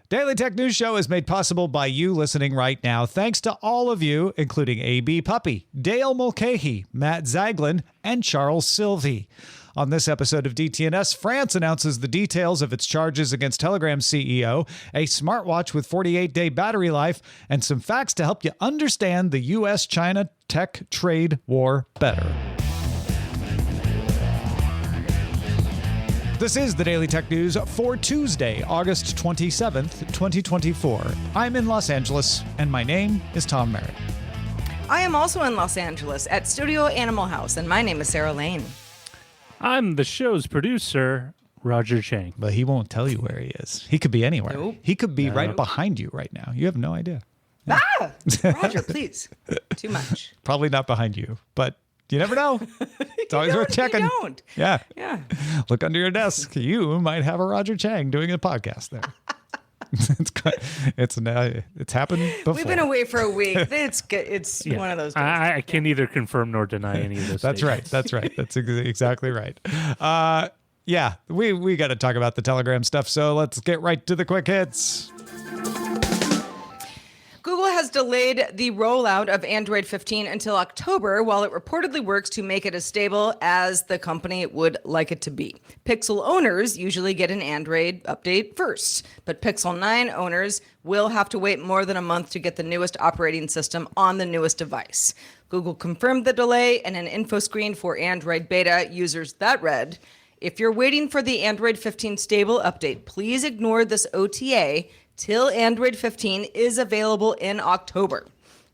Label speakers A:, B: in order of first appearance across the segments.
A: Daily Tech News Show is made possible by you listening right now. Thanks to all of you, including A.B. Puppy, Dale Mulcahy, Matt Zaglin, and Charles Sylvie. On this episode of DTNS, France announces the details of its charges against Telegram's CEO, a smartwatch with 48-day battery life, and some facts to help you understand the U.S.-China tech trade war better. This is the Daily Tech News for Tuesday, August 27th, 2024. I'm in Los Angeles, and my name is Tom Merritt.
B: I am also in Los Angeles at Studio Animal House, and my name is Sarah Lane.
C: I'm the show's producer, Roger Chang.
A: But he won't tell you where he is. He could be anywhere.
B: Nope.
A: He could be right behind you right now. You have no idea.
B: Yeah. Ah! Roger, please. Too much.
A: Probably not behind you, but you never know. It's always worth checking.
B: You don't.
A: Yeah.
B: Yeah.
A: Look under your desk. You might have a Roger Chang doing a podcast there. It's happened before.
B: We've been away for a week. It's one of those days.
C: I can neither confirm nor deny any of this.
A: That's right. That's exactly right. Yeah, we got to talk about the Telegram stuff, so let's get right to the quick hits.
B: Google has delayed the rollout of Android 15 until October, while it reportedly works to make it as stable as the company would like it to be. Pixel owners usually get an Android update first, but Pixel 9 owners will have to wait more than a month to get the newest operating system on the newest device. Google confirmed the delay in an info screen for Android beta users that read, "If you're waiting for the Android 15 stable update, please ignore this OTA till Android 15 is available in October."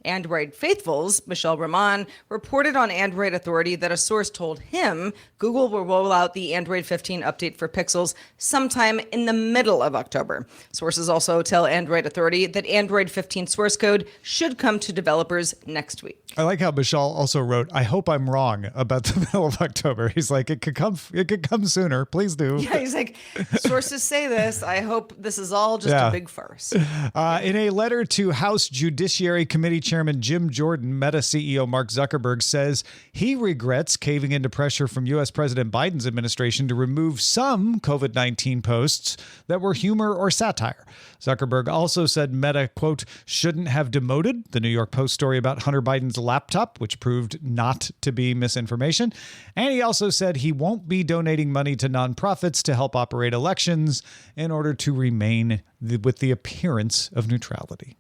B: Android faithfuls, Michel Ramon, reported on Android Authority that a source told him Google will roll out the Android 15 update for Pixels sometime in the middle of October. Sources also tell Android Authority that Android 15 source code should come to developers next week.
A: I like how Michel also wrote, "I hope I'm wrong about the middle of October." He's like, it could come sooner. Please do.
B: Yeah, he's like, sources say this. I hope this is all just a big farce.
A: In a letter to House Judiciary Committee Chairman Jim Jordan, Meta CEO Mark Zuckerberg says he regrets caving into pressure from U.S. President Biden's administration to remove some COVID-19 posts that were humor or satire. Zuckerberg also said Meta, quote, shouldn't have demoted the New York Post story about Hunter Biden's laptop, which proved not to be misinformation. And he also said he won't be donating money to nonprofits to help operate elections in order to remain with the appearance of neutrality.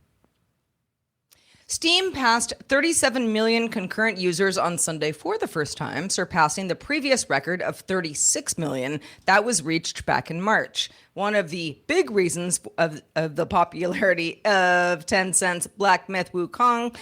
B: Steam passed 37 million concurrent users on Sunday for the first time, surpassing the previous record of 36 million that was reached back in March. One of the big reasons of the popularity of Tencent's Black Myth Wukong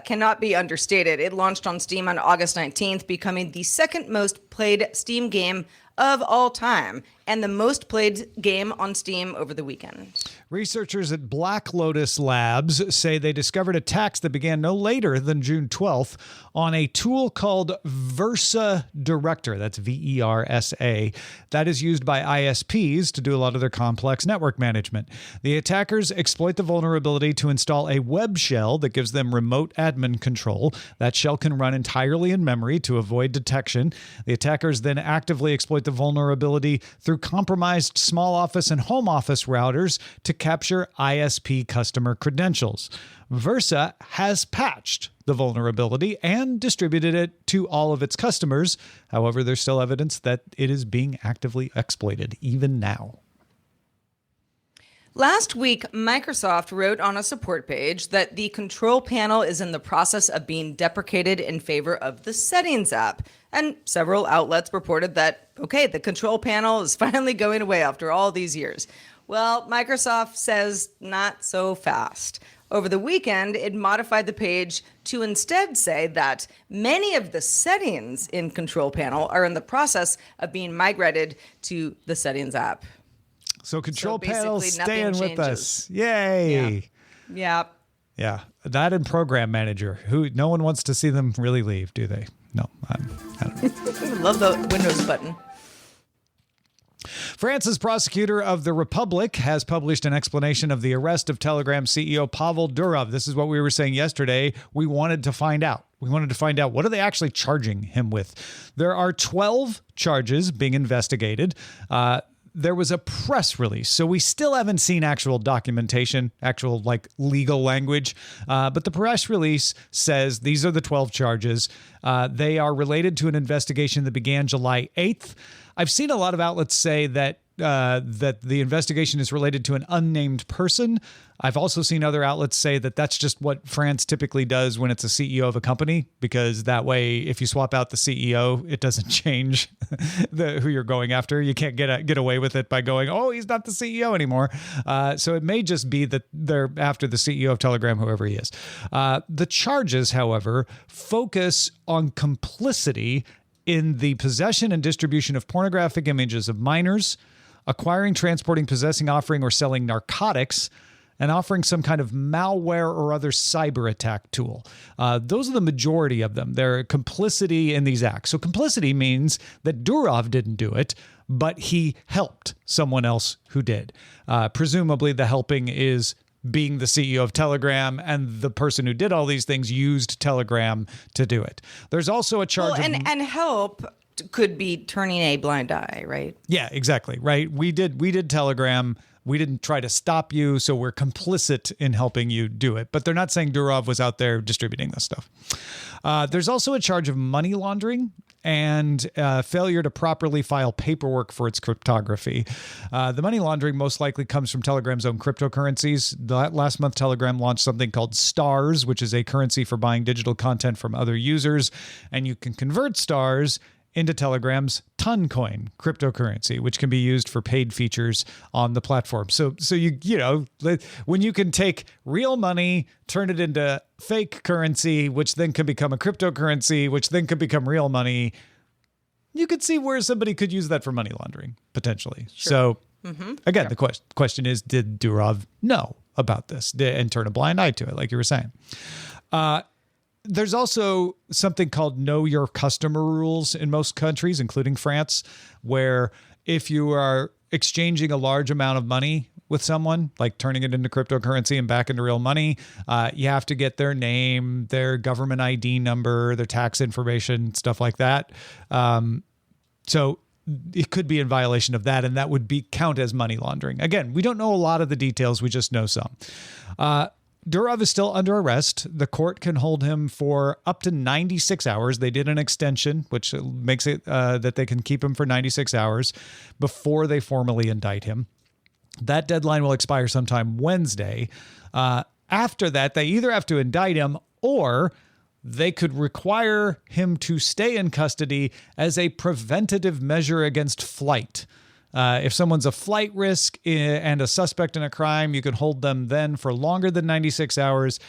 B: cannot be understated. It launched on Steam on August 19th, becoming the second most played Steam game of all time and the most played game on Steam over the weekend.
A: Researchers at Black Lotus Labs say they discovered attacks that began no later than June 12th on a tool called Versa Director. That's VERSA. That is used by ISPs to do a lot of their complex network management. The attackers exploit the vulnerability to install a web shell that gives them remote admin control. That shell can run entirely in memory to avoid detection. The attackers then actively exploit the vulnerability through compromised small office and home office routers to capture ISP customer credentials. Versa has patched the vulnerability and distributed it to all of its customers. However, there's still evidence that it is being actively exploited even now.
B: Last week, Microsoft wrote on a support page that the control panel is in the process of being deprecated in favor of the Settings app. And several outlets reported that, okay, the control panel is finally going away after all these years. Well, Microsoft says not so fast. Over the weekend, it modified the page to instead say that many of the settings in Control Panel are in the process of being migrated to the Settings app.
A: So Control Panel staying with
B: changes.
A: us. Yay.
B: Yeah.
A: Yeah. That and Program Manager, who no one wants to see them really leave, do they? No, I don't know.
B: Love the Windows button.
A: France's prosecutor of the Republic has published an explanation of the arrest of Telegram CEO Pavel Durov. This is what we were saying yesterday. We wanted to find out. What are they actually charging him with? There are 12 charges being investigated. there was a press release. So we still haven't seen actual documentation, actual like legal language. But the press release says these are the 12 charges. They are related to an investigation that began July 8th. I've seen a lot of outlets say that the investigation is related to an unnamed person. I've also seen other outlets say that that's just what France typically does when it's a CEO of a company, because that way, if you swap out the CEO, it doesn't change who you're going after. You can't get away with it by going, oh, he's not the CEO anymore. So it may just be that they're after the CEO of Telegram, whoever he is. The charges, however, focus on complicity in the possession and distribution of pornographic images of minors, acquiring, transporting, possessing, offering, or selling narcotics, and offering some kind of malware or other cyber attack tool. Those are the majority of them. They're complicity in these acts. So complicity means that Durov didn't do it, but he helped someone else who did. Presumably the helping is being the CEO of Telegram, and the person who did all these things used Telegram to do it. There's also a charge
B: and help could be turning a blind eye, right?
A: Yeah, exactly. Right. We did Telegram. We didn't try to stop you, so we're complicit in helping you do it. But they're not saying Durov was out there distributing this stuff. There's also a charge of money laundering and failure to properly file paperwork for its cryptography. The money laundering most likely comes from Telegram's own cryptocurrencies. Last month, Telegram launched something called Stars, which is a currency for buying digital content from other users. And you can convert Stars into Telegram's Toncoin cryptocurrency, which can be used for paid features on the platform. So you know, when you can take real money, turn it into fake currency, which then can become a cryptocurrency, which then could become real money, you could see where somebody could use that for money laundering, potentially. Sure. So again, the question is, did Durov know about this and turn a blind eye to it, like you were saying? There's also something called know your customer rules in most countries, including France, where if you are exchanging a large amount of money with someone, like turning it into cryptocurrency and back into real money, you have to get their name, their government ID number, their tax information, stuff like that. So it could be in violation of that, and that would count as money laundering. Again, we don't know a lot of the details. We just know some. Durov is still under arrest. The court can hold him for up to 96 hours. They did an extension, which makes it that they can keep him for 96 hours before they formally indict him. That deadline will expire sometime Wednesday. After that, they either have to indict him or they could require him to stay in custody as a preventative measure against flight. If someone's a flight risk and a suspect in a crime, you can hold them then for longer than 96 hours.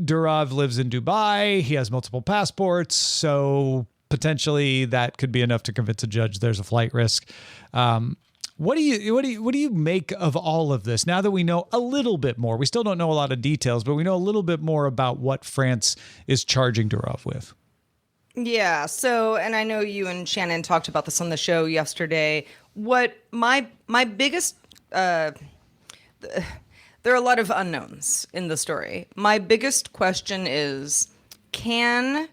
A: Durov lives in Dubai. He has multiple passports, so potentially that could be enough to convince a judge there's a flight risk. What do you make of all of this now that we know a little bit more? We still don't know a lot of details, but we know a little bit more about what France is charging Durov with.
B: Yeah. So, and I know you and Shannon talked about this on the show yesterday. What my biggest, there are a lot of unknowns in the story. My biggest question is, can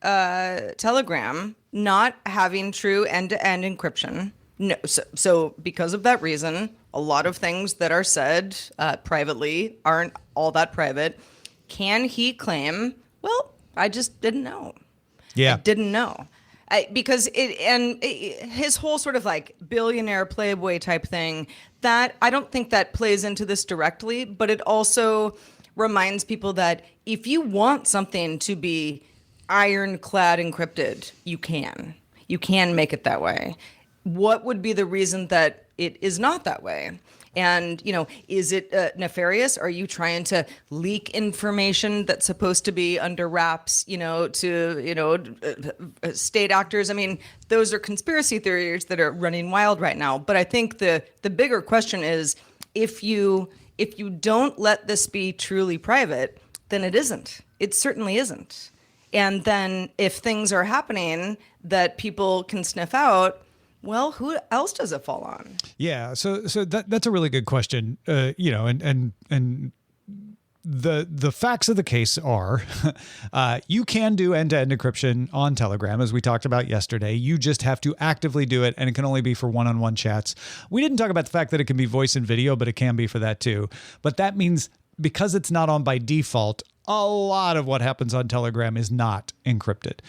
B: Telegram not having true end-to-end encryption? No. So because of that reason, a lot of things that are said privately aren't all that private. Can he claim, well, I just didn't know.
A: Yeah.
B: I didn't know. Because his whole sort of like billionaire playboy type thing, that I don't think that plays into this directly, but it also reminds people that if you want something to be ironclad encrypted, you can make it that way. What would be the reason that it is not that way? And, you know, is it nefarious? Are you trying to leak information that's supposed to be under wraps, to state actors? I mean, those are conspiracy theories that are running wild right now. But I think the bigger question is, if you don't let this be truly private, then it isn't. It certainly isn't. And then if things are happening that people can sniff out, well, who else does it fall on?
A: Yeah, so that's a really good question. And the facts of the case are you can do end-to-end encryption on Telegram, as we talked about yesterday. You just have to actively do it, and it can only be for one-on-one chats. We didn't talk about the fact that it can be voice and video, but it can be for that too. But that means because it's not on by default, a lot of what happens on Telegram is not encrypted.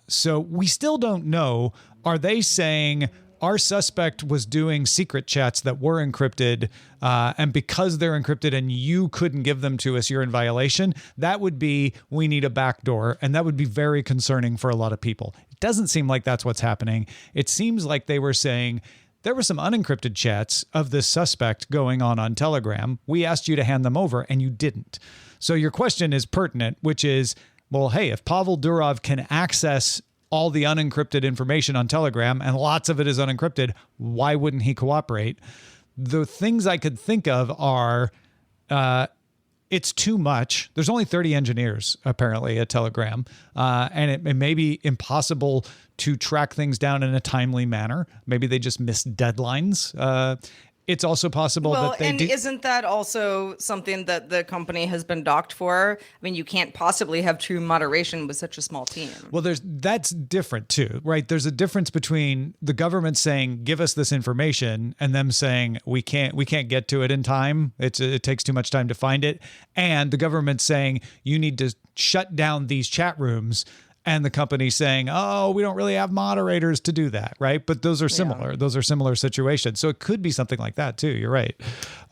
A: So we still don't know. Are they saying our suspect was doing secret chats that were encrypted, and because they're encrypted and you couldn't give them to us, you're in violation? That would be, we need a backdoor, and that would be very concerning for a lot of people. It doesn't seem like that's what's happening. It seems like they were saying, there were some unencrypted chats of this suspect going on Telegram. We asked you to hand them over, and you didn't. So your question is pertinent, which is, well, hey, if Pavel Durov can access all the unencrypted information on Telegram, and lots of it is unencrypted, why wouldn't he cooperate? The things I could think of are, it's too much. There's only 30 engineers, apparently, at Telegram, and it may be impossible to track things down in a timely manner. Maybe they just missed deadlines. It's also possible that they
B: isn't that also something that the company has been docked for? I mean, you can't possibly have true moderation with such a small team.
A: Well, that's different too, right? There's a difference between the government saying, give us this information, and them saying, we can't get to it in time. It takes too much time to find it. And the government saying, you need to shut down these chat rooms. And the company saying, oh, we don't really have moderators to do that, right? But those are similar. Yeah. Those are similar situations. So it could be something like that too. You're right.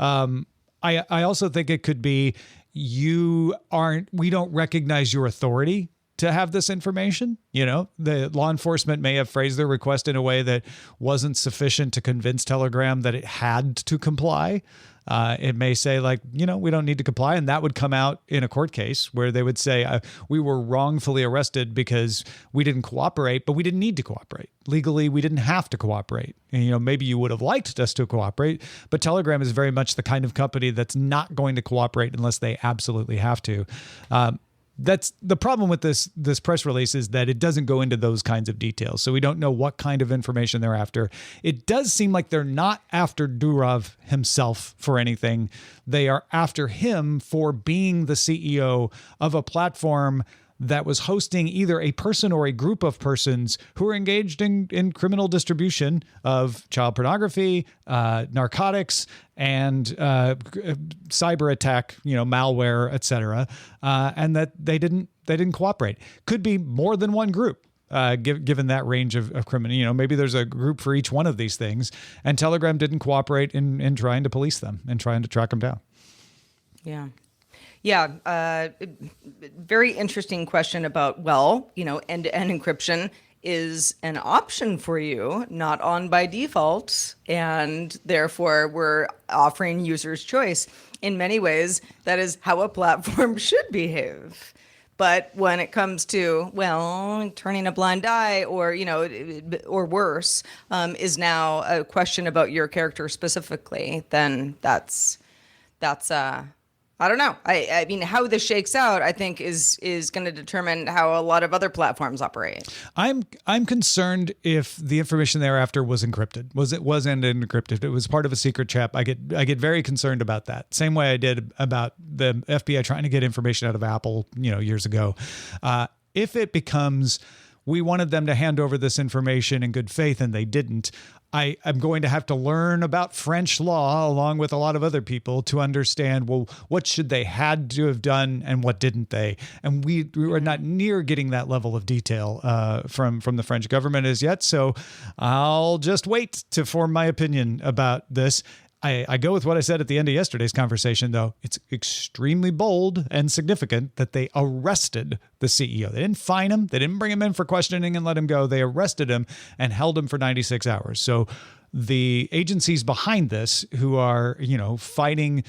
A: I also think it could be we don't recognize your authority to have this information. You know, the law enforcement may have phrased their request in a way that wasn't sufficient to convince Telegram that it had to comply. It may say, like, we don't need to comply. And that would come out in a court case where they would say, we were wrongfully arrested because we didn't cooperate, but we didn't need to cooperate. Legally, we didn't have to cooperate. And, maybe you would have liked us to cooperate, but Telegram is very much the kind of company that's not going to cooperate unless they absolutely have to. That's the problem with this press release, is that it doesn't go into those kinds of details. So we don't know what kind of information they're after. It does seem like they're not after Durov himself for anything. They are after him for being the CEO of a platform that was hosting either a person or a group of persons who are engaged in criminal distribution of child pornography, narcotics, and cyber attack, malware, etc., and that they didn't cooperate. Could be more than one group. Given that range of criminal, maybe there's a group for each one of these things, and Telegram didn't cooperate in trying to police them and trying to track them down.
B: Yeah. Yeah, very interesting question about, end-to-end encryption is an option for you, not on by default, and therefore we're offering users choice. In many ways, that is how a platform should behave. But when it comes to, turning a blind eye or worse, is now a question about your character specifically, then that's I don't know. I mean, how this shakes out, I think, is going to determine how a lot of other platforms operate.
A: I'm concerned if the information thereafter was encrypted. Was end-to-end encrypted? It was part of a secret chat. I get very concerned about that. Same way I did about the FBI trying to get information out of Apple, years ago. If it becomes, we wanted them to hand over this information in good faith and they didn't, I'm going to have to learn about French law along with a lot of other people to understand, well, what should they had to have done and what didn't they? And we are not near getting that level of detail from the French government as yet. So I'll just wait to form my opinion about this. I go with what I said at the end of yesterday's conversation, though. It's extremely bold and significant that they arrested the CEO. They didn't fine him. They didn't bring him in for questioning and let him go. They arrested him and held him for 96 hours. So the agencies behind this, who are, fighting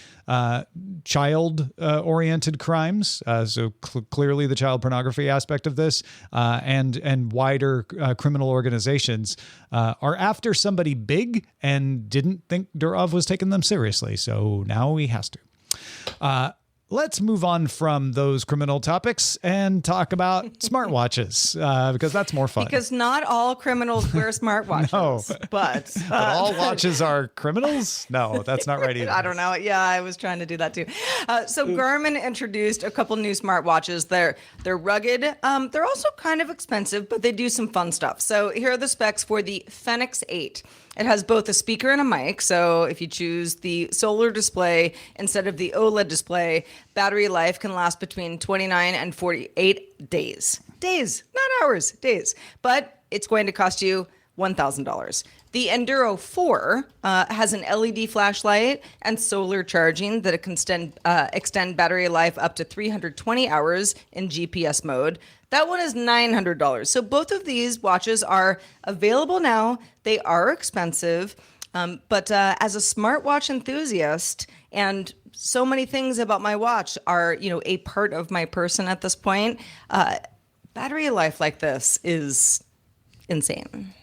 A: child-oriented crimes, so clearly the child pornography aspect of this, and wider criminal organizations, are after somebody big and didn't think Durov was taking them seriously. So now he has to. let's move on from those criminal topics and talk about smartwatches because that's more fun.
B: Because not all criminals wear smartwatches.
A: No.
B: But
A: all watches are criminals? No, that's not right either.
B: I don't know. Yeah, I was trying to do that too. So Garmin introduced a couple new smartwatches. They're rugged. They're also kind of expensive, but they do some fun stuff. So here are the specs for the Fenix 8. It has both a speaker and a mic. So if you choose the solar display instead of the OLED display, battery life can last between 29 and 48 days. Days, not hours, days. But it's going to cost you $1,000. The Enduro 4 has an LED flashlight and solar charging that it can extend battery life up to 320 hours in GPS mode. That one is $900. So both of these watches are available now. They are expensive, but as a smartwatch enthusiast, and so many things about my watch are, a part of my person at this point, battery life like this is insane.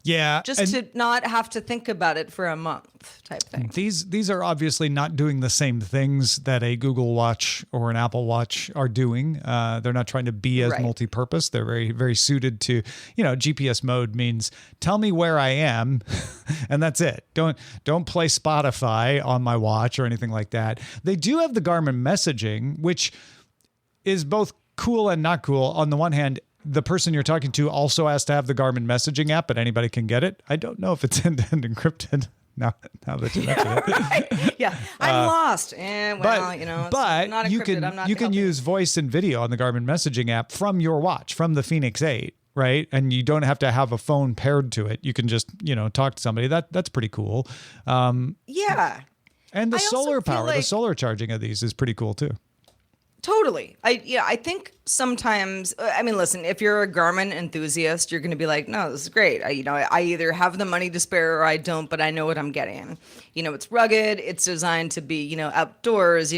A: Yeah.
B: Just to not have to think about it for a month type thing.
A: These are obviously not doing the same things that a Google Watch or an Apple Watch are doing. They're not trying to be as multi-purpose. They're very, very suited to, GPS mode means tell me where I am and that's it. Don't play Spotify on my watch or anything like that. They do have the Garmin messaging, which is both cool and not cool. On the one hand, the person you're talking to also has to have the Garmin messaging app, but anybody can get it. I don't know if it's end-to-end encrypted. Now that you mention it.
B: Right. Yeah, I'm lost. And
A: but
B: not
A: you
B: encrypted.
A: can use voice and video on the Garmin messaging app from your watch, from the Fenix 8, right? And you don't have to have a phone paired to it. You can just, talk to somebody. That's pretty cool.
B: Yeah.
A: And the
B: I
A: solar
B: also feel
A: power, the
B: like-
A: solar charging of these is pretty cool too.
B: Totally. I think sometimes, listen, if you're a Garmin enthusiast, you're going to be like, no, this is great. I either have the money to spare or I don't, but I know what I'm getting. It's rugged. It's designed to be, outdoors,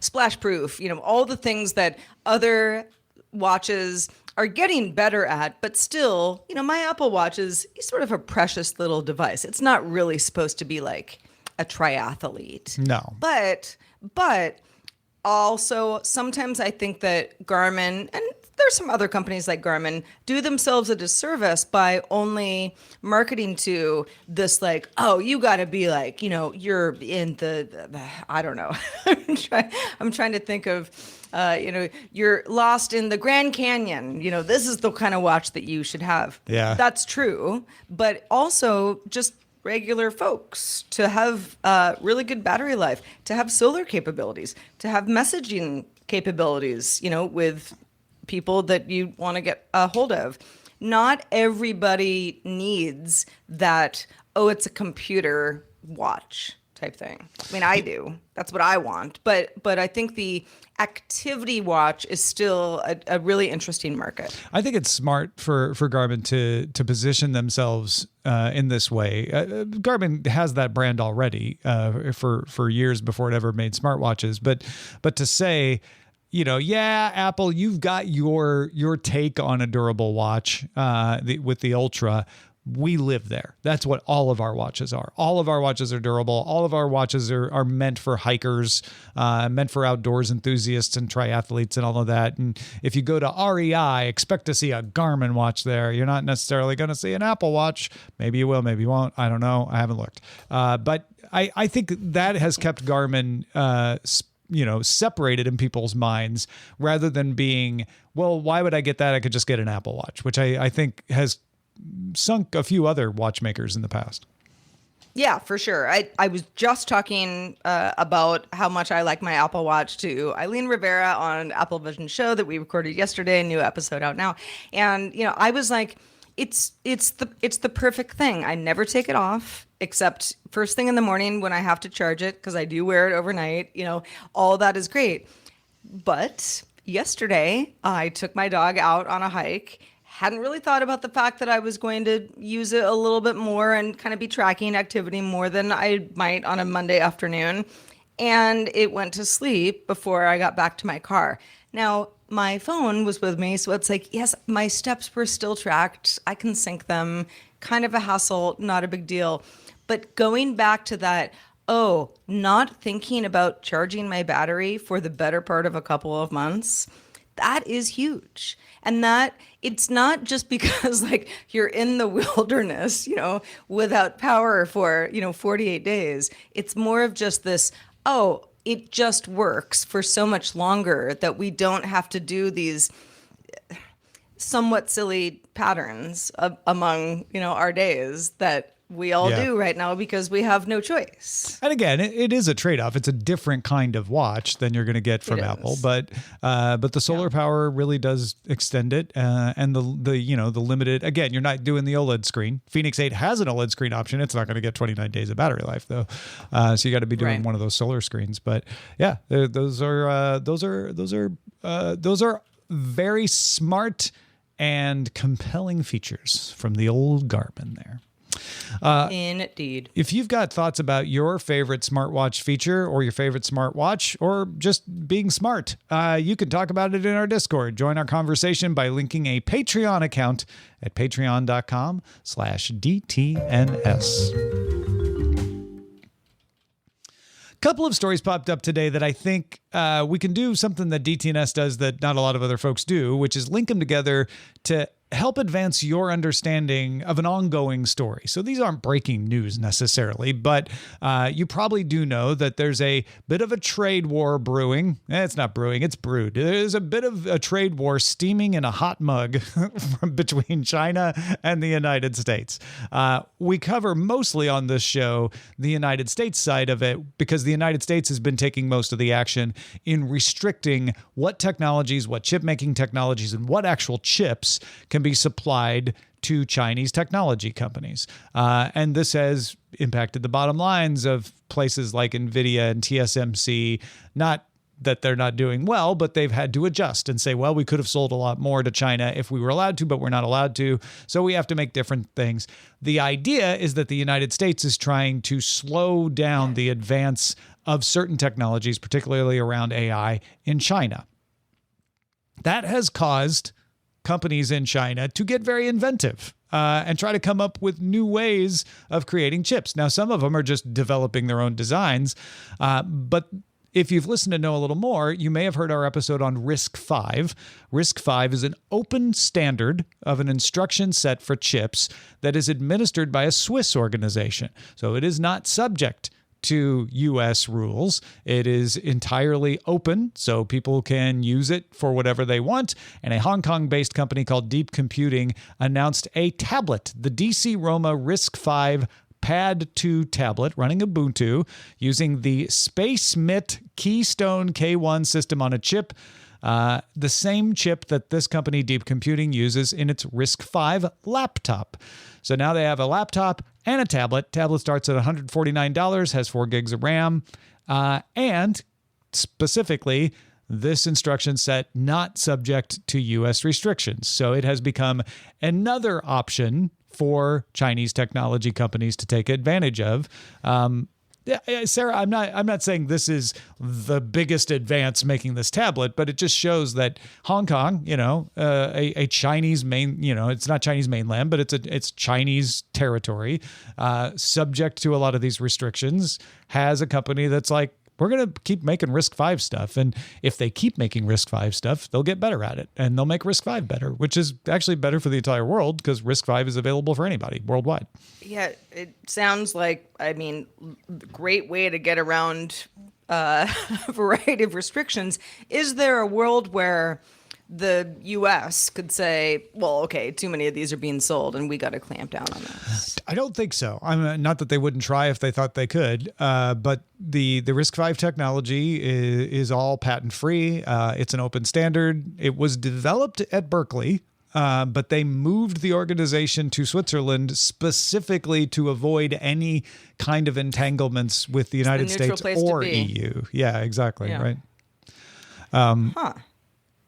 B: splash proof, all the things that other watches are getting better at, but still, my Apple Watch is sort of a precious little device. It's not really supposed to be like a triathlete.
A: No.
B: But also, sometimes I think that Garmin, and there's some other companies like Garmin, do themselves a disservice by only marketing to this like, oh, you got to be like, you're in the I don't know. I'm trying to think of, you're lost in the Grand Canyon. This is the kind of watch that you should have.
A: Yeah.
B: That's true. But also just regular folks to have really good battery life, to have solar capabilities, to have messaging capabilities, with people that you want to get a hold of. Not everybody needs that, it's a computer watch type thing. I do. That's what I want. But I think the activity watch is still a really interesting market.
A: I think it's smart for Garmin to position themselves in this way. Garmin has that brand already for years before it ever made smartwatches. But to say, Apple, you've got your take on a durable watch with the Ultra. We live there. That's what all of our watches are. All of our watches are durable. All of our watches are meant for hikers, meant for outdoors enthusiasts and triathletes and all of that. And if you go to REI, expect to see a Garmin watch there. You're not necessarily going to see an Apple Watch. Maybe you will, maybe you won't. I don't know. I haven't looked. But I think that has kept Garmin separated in people's minds rather than being, well, why would I get that? I could just get an Apple Watch, which I think has sunk a few other watchmakers in the past.
B: Yeah, for sure. I was just talking about how much I like my Apple Watch to Eileen Rivera on Apple Vision Show that we recorded yesterday, a new episode out now. And, I was like, it's the perfect thing. I never take it off except first thing in the morning when I have to charge it because I do wear it overnight. All that is great. But yesterday I took my dog out on a hike. Hadn't really thought about the fact that I was going to use it a little bit more and kind of be tracking activity more than I might on a Monday afternoon. And it went to sleep before I got back to my car. Now, my phone was with me, so it's like, yes, my steps were still tracked. I can sync them. Kind of a hassle, not a big deal. But going back to that, oh, not thinking about charging my battery for the better part of a couple of months, that is huge. And that it's not just because like you're in the wilderness, without power for, 48 days. It's more of just this, oh, it just works for so much longer that we don't have to do these somewhat silly patterns among, our days that we all do right now because we have no choice.
A: And again, it is a trade-off. It's a different kind of watch than you're going to get from Apple, but the solar power really does extend it, and the limited. Again, you're not doing the OLED screen. Phoenix 8 has an OLED screen option. It's not going to get 29 days of battery life though, so you got to be doing one of those solar screens. But yeah, those are very smart and compelling features from the old Garmin there.
B: Indeed.
A: If you've got thoughts about your favorite smartwatch feature or your favorite smartwatch or just being smart, you can talk about it in our Discord. Join our conversation by linking a Patreon account at patreon.com/DTNS. Couple of stories popped up today that I think we can do something that DTNS does that not a lot of other folks do, which is link them together to help advance your understanding of an ongoing story. So these aren't breaking news necessarily, but you probably do know that there's a bit of a trade war brewing. It's not brewing, it's brewed. There's a bit of a trade war steaming in a hot mug between China and the United States. We cover mostly on this show the United States side of it because the United States has been taking most of the action in restricting what technologies, what chip-making technologies, and what actual chips can be supplied to Chinese technology companies. And this has impacted the bottom lines of places like NVIDIA and TSMC. Not that they're not doing well, but they've had to adjust and say, well, we could have sold a lot more to China if we were allowed to, but we're not allowed to. So we have to make different things. The idea is that the United States is trying to slow down the advance of certain technologies, particularly around AI in China. That has caused companies in China to get very inventive and try to come up with new ways of creating chips. Now, some of them are just developing their own designs, but if you've listened to know a little more, you may have heard our episode on RISC-V. RISC-V is an open standard of an instruction set for chips that is administered by a Swiss organization. So it is not subject to U.S. rules. It is entirely open, so people can use it for whatever they want. And a Hong Kong-based company called Deep Computing announced a tablet, the DC Roma RISC-V Pad 2 tablet running Ubuntu using the SpaceMit Keystone K1 system on a chip, the same chip that this company Deep Computing uses in its RISC-V laptop. So now they have a laptop and a tablet. Tablet starts at $149, has 4 gigs of RAM, and specifically, this instruction set not subject to U.S. restrictions. So it has become another option for Chinese technology companies to take advantage of. Sarah, I'm not saying this is the biggest advance making this tablet, but it just shows that Hong Kong, a Chinese it's not Chinese mainland, but it's Chinese territory, subject to a lot of these restrictions, has a company that's like, we're going to keep making RISC-V stuff. And if they keep making RISC-V stuff, they'll get better at it. And they'll make RISC-V better, which is actually better for the entire world because RISC-V is available for anybody worldwide.
B: Yeah, it sounds like, great way to get around a variety of restrictions. Is there a world where the U.S. could say, well, okay, too many of these are being sold and we got to clamp down on this?
A: I don't think so. Not that they wouldn't try if they thought they could, but the RISC-V technology is all patent-free. It's an open standard. It was developed at Berkeley, but they moved the organization to Switzerland specifically to avoid any kind of entanglements with the United States or EU. Yeah, exactly. Yeah. Right.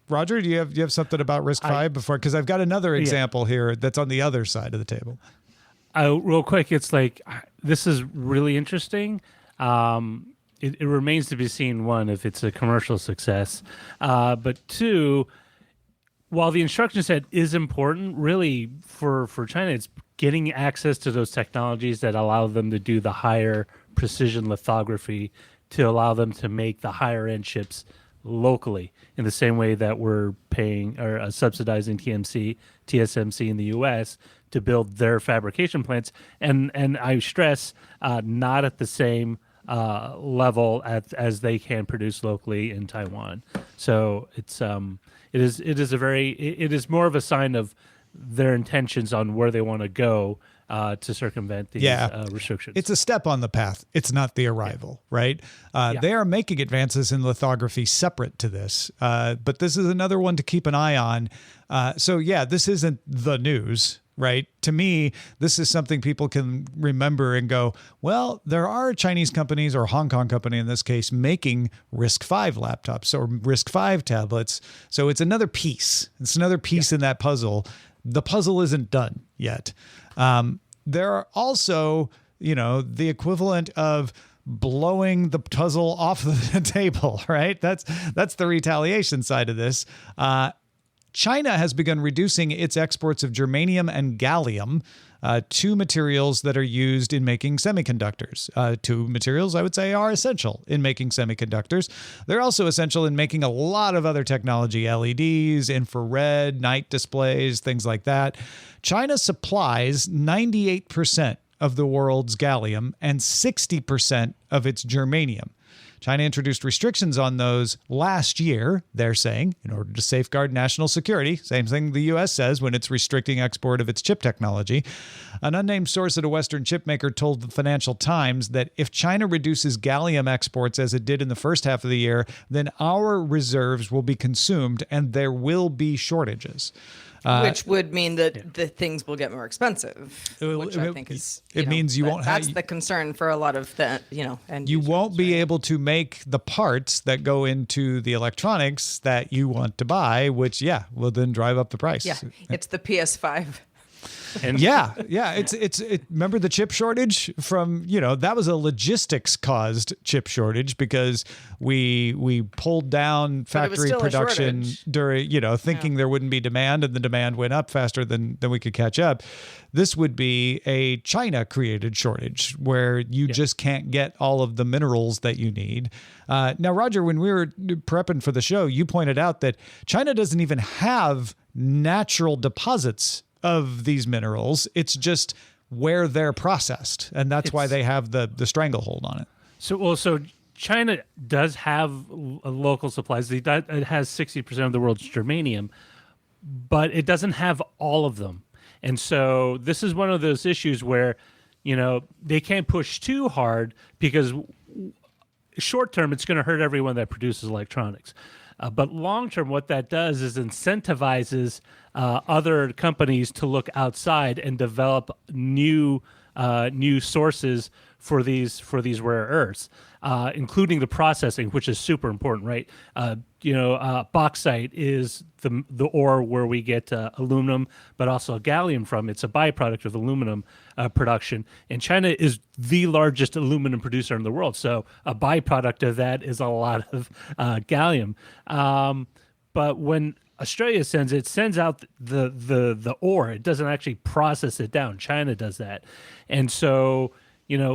A: Roger, do you have something about RISC-V before? Because I've got another example here that's on the other side of the table.
C: Real quick, it's like, this is really interesting. It remains to be seen, one, if it's a commercial success. But two, while the instruction set is important, really for China, it's getting access to those technologies that allow them to do the higher precision lithography to allow them to make the higher end chips locally in the same way that we're paying or subsidizing TSMC in the U.S. to build their fabrication plants. And I stress not at the same level as they can produce locally in Taiwan. So it is more of a sign of their intentions on where they want to go to circumvent these restrictions.
A: It's a step on the path. It's not the arrival, right? They are making advances in lithography separate to this, but this is another one to keep an eye on. This isn't the news, right? To me, this is something people can remember and go, well, there are Chinese companies or Hong Kong company in this case making RISC-V laptops or RISC-V tablets. So it's another piece. It's another piece in that puzzle. The puzzle isn't done yet. There are also, the equivalent of blowing the puzzle off the table, right? That's the retaliation side of this. China has begun reducing its exports of germanium and gallium, two materials that are used in making semiconductors. Two materials, I would say, are essential in making semiconductors. They're also essential in making a lot of other technology, LEDs, infrared, night displays, things like that. China supplies 98% of the world's gallium and 60% of its germanium. China introduced restrictions on those last year, they're saying, in order to safeguard national security. Same thing the U.S. says when it's restricting export of its chip technology. An unnamed source at a Western chip maker told the Financial Times that if China reduces gallium exports as it did in the first half of the year, then our reserves will be consumed and there will be shortages.
B: Which would mean that the things will get more expensive, which I think is...
A: It means you won't have...
B: That's the concern for a lot of the, end
A: you
B: users,
A: won't be able to make the parts that go into the electronics that you want to buy, which, will then drive up the price.
B: Yeah, it's the PS5.
A: And remember the chip shortage from, that was a logistics caused chip shortage because we pulled down factory production during, thinking there wouldn't be demand, and the demand went up faster than we could catch up. This would be a China created shortage where you just can't get all of the minerals that you need. Now, Roger, when we were prepping for the show, you pointed out that China doesn't even have natural deposits of these minerals. It's just where they're processed, and that's why they have the stranglehold on it.
C: So China does have local supplies. It has 60% of the world's germanium, but it doesn't have all of them. And so this is one of those issues where, they can't push too hard because short term, it's going to hurt everyone that produces electronics. But long term, what that does is incentivizes other companies to look outside and develop new sources for these rare earths, including the processing, which is super important, right? Bauxite is the ore where we get aluminum, but also gallium from. It's a byproduct of aluminum production, and China is the largest aluminum producer in the world. So a byproduct of that is a lot of gallium. But when Australia sends out the ore, it doesn't actually process it down. China does that, and so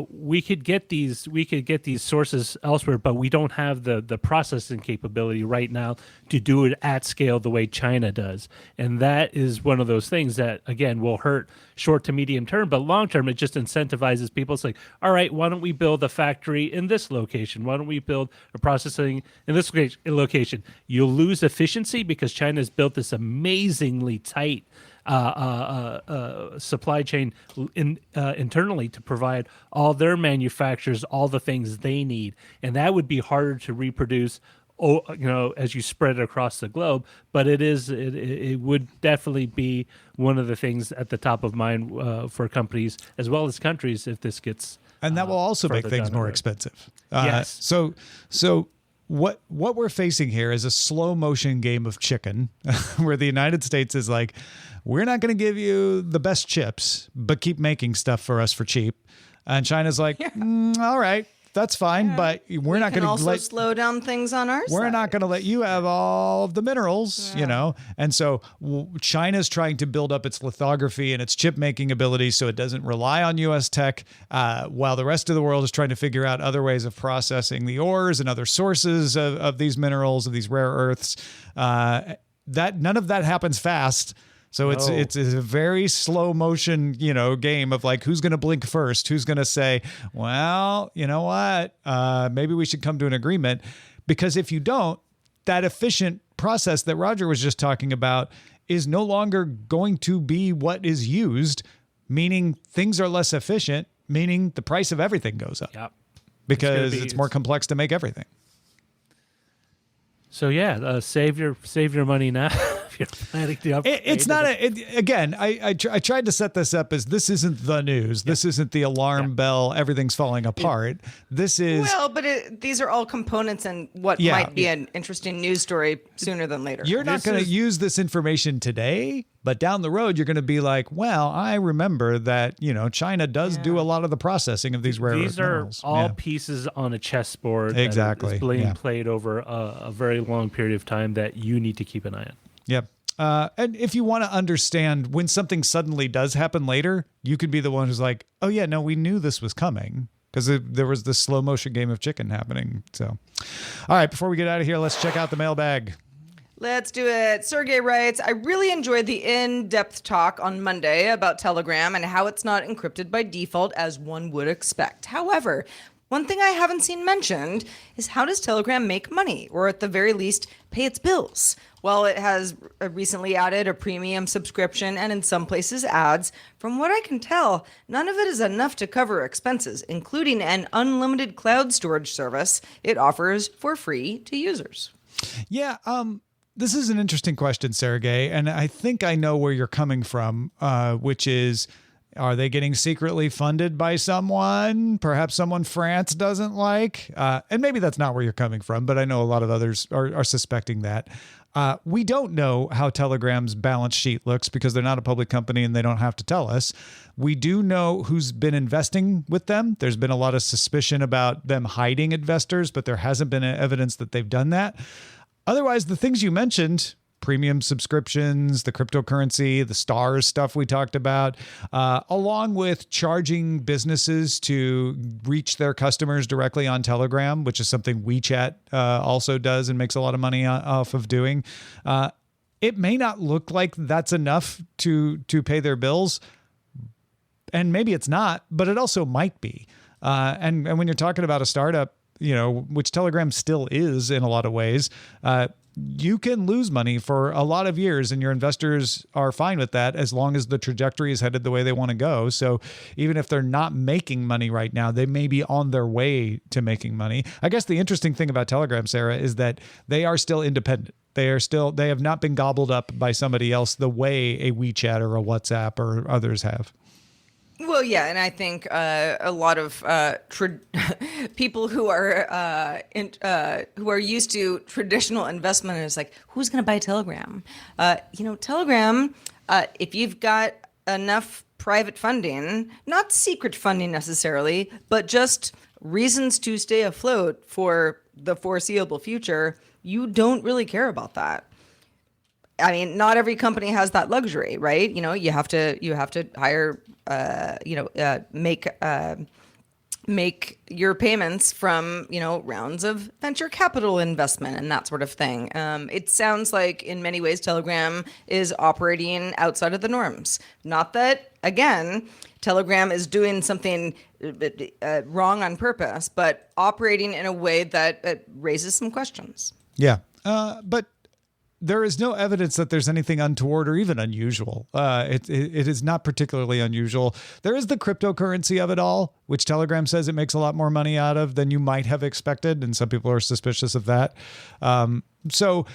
C: we could get these sources elsewhere, but we don't have the processing capability right now to do it at scale the way China does. And that is one of those things that, again, will hurt short to medium term, but long term, it just incentivizes people. It's like, all right, why don't we build a factory in this location? Why don't we build a processing in this location? You'll lose efficiency because China's built this amazingly tight supply chain internally to provide all their manufacturers all the things they need, and that would be harder to reproduce as you spread it across the globe. But it would definitely be one of the things at the top of mind for companies as well as countries if this gets
A: and that will also make things more expensive.
C: Yes.
A: So what we're facing here is a slow motion game of chicken where the United States is like, we're not going to give you the best chips, but keep making stuff for us for cheap. And China's like, all right, that's fine, but we're not going to
B: also slow down things on our side.
A: We're not going to let you have all of the minerals, And so China's trying to build up its lithography and its chip making ability so it doesn't rely on U.S. tech, while the rest of the world is trying to figure out other ways of processing the ores and other sources of these minerals, of these rare earths. That none of that happens fast. So it's a very slow motion, game of like, who's going to blink first? Who's going to say, well, you know what? Maybe we should come to an agreement. Because if you don't, that efficient process that Roger was just talking about is no longer going to be what is used, meaning things are less efficient, meaning the price of everything goes up.
C: Yep.
A: Because it's more complex to make everything.
C: So save your money now. If you're planning to upgrade.
A: It's not again. I tried to set this up as this isn't the news. This isn't the alarm bell. Everything's falling apart. This is
B: but these are all components and what might be an interesting news story sooner than later.
A: You're not going to use this information today, but down the road you're going to be like, well, I remember that China does do a lot of the processing of these rare earth minerals.
C: These are all pieces on a chessboard.
A: Exactly.
C: That is being played over a very long period of time that you need to keep an eye on.
A: Yep. And if you want to understand when something suddenly does happen later, you could be the one who's like, oh yeah, no, we knew this was coming because there was this slow motion game of chicken happening. So, all right, before we get out of here, let's check out the mailbag.
B: Let's do it. Sergey writes, I really enjoyed the in-depth talk on Monday about Telegram and how it's not encrypted by default as one would expect. However, one thing I haven't seen mentioned is how does Telegram make money, or at the very least, pay its bills? Well, it has recently added a premium subscription and in some places ads. From what I can tell, none of it is enough to cover expenses, including an unlimited cloud storage service it offers for free to users.
A: Yeah, this is an interesting question, Sergey, and I think I know where you're coming from, which is, are they getting secretly funded by someone? Perhaps someone France doesn't like? And maybe that's not where you're coming from, but I know a lot of others are suspecting that. We don't know how Telegram's balance sheet looks because they're not a public company and they don't have to tell us. We do know who's been investing with them. There's been a lot of suspicion about them hiding investors, but there hasn't been evidence that they've done that. Otherwise, the things you mentioned, premium subscriptions, the cryptocurrency, the stars stuff we talked about, along with charging businesses to reach their customers directly on Telegram, which is something WeChat also does and makes a lot of money off of doing. It may not look like that's enough to pay their bills, and maybe it's not, but it also might be. And when you're talking about a startup, which Telegram still is in a lot of ways, you can lose money for a lot of years and your investors are fine with that as long as the trajectory is headed the way they want to go. So even if they're not making money right now, they may be on their way to making money. I guess the interesting thing about Telegram, Sarah, is that they are still independent. They have not been gobbled up by somebody else the way a WeChat or a WhatsApp or others have.
B: Well, yeah, and I think a lot of people who are used to traditional investment is like, who's going to buy Telegram? Telegram, if you've got enough private funding, not secret funding necessarily, but just reasons to stay afloat for the foreseeable future, you don't really care about that. I mean, not every company has that luxury, right? You have to hire, make your payments from, rounds of venture capital investment and that sort of thing. It sounds like in many ways Telegram is operating outside of the norms. Not that, again, Telegram is doing something wrong on purpose, but operating in a way that raises some questions.
A: Yeah, but there is no evidence that there's anything untoward or even unusual. It is not particularly unusual. There is the cryptocurrency of it all, which Telegram says it makes a lot more money out of than you might have expected, and some people are suspicious of that. So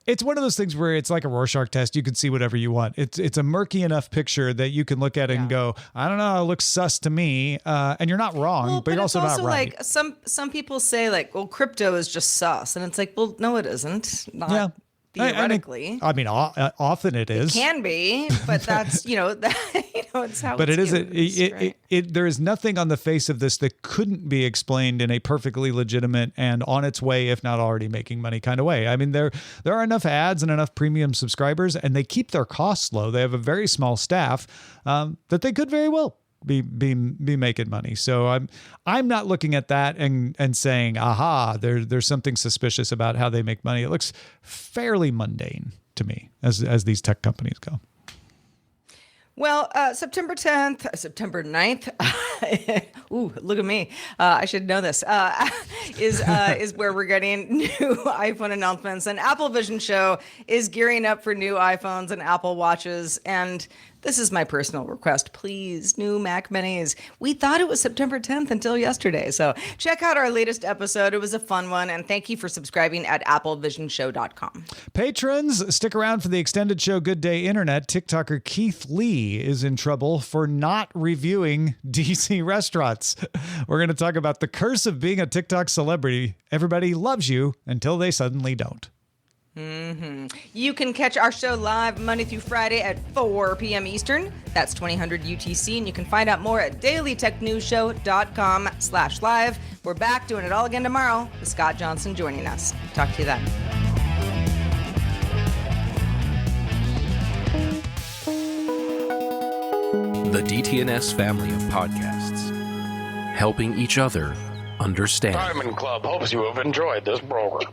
A: it's one of those things where it's like a Rorschach test. You can see whatever you want. It's a murky enough picture that you can look at it and go, I don't know, it looks sus to me. And you're not wrong, but you're also not right.
B: Like some people say like, well, crypto is just sus. And it's like, well, no, it isn't.
A: Yeah.
B: theoretically.
A: I mean, often it is.
B: Can be, but that's, it's how
A: But
B: it's
A: it
B: used,
A: isn't.
B: right?
A: There is nothing on the face of this that couldn't be explained in a perfectly legitimate and on its way, if not already making money kind of way. I mean, there are enough ads and enough premium subscribers, and they keep their costs low. They have a very small staff that they could very well be making money. So I'm not looking at that and saying, aha, there's something suspicious about how they make money. It looks fairly mundane to me as these tech companies go.
B: Well, September 9th, ooh, look at me. I should know this, is where we're getting new iPhone announcements. And Apple Vision Show is gearing up for new iPhones and Apple Watches. And this is my personal request. Please, new Mac Minis. We thought it was September 10th until yesterday. So check out our latest episode. It was a fun one. And thank you for subscribing at applevisionshow.com.
A: Patrons, stick around for the extended show Good Day Internet. TikToker Keith Lee is in trouble for not reviewing DC restaurants. We're going to talk about the curse of being a TikTok celebrity. Everybody loves you until they suddenly don't.
B: You can catch our show live Monday through Friday at 4 p.m. Eastern. That's 2000 UTC. And you can find out more at dailytechnewsshow.com/live. We're back doing it all again tomorrow with Scott Johnson joining us. Talk to you then.
D: The DTNS family of podcasts, helping each other understand.
E: Diamond Club hopes you have enjoyed this program.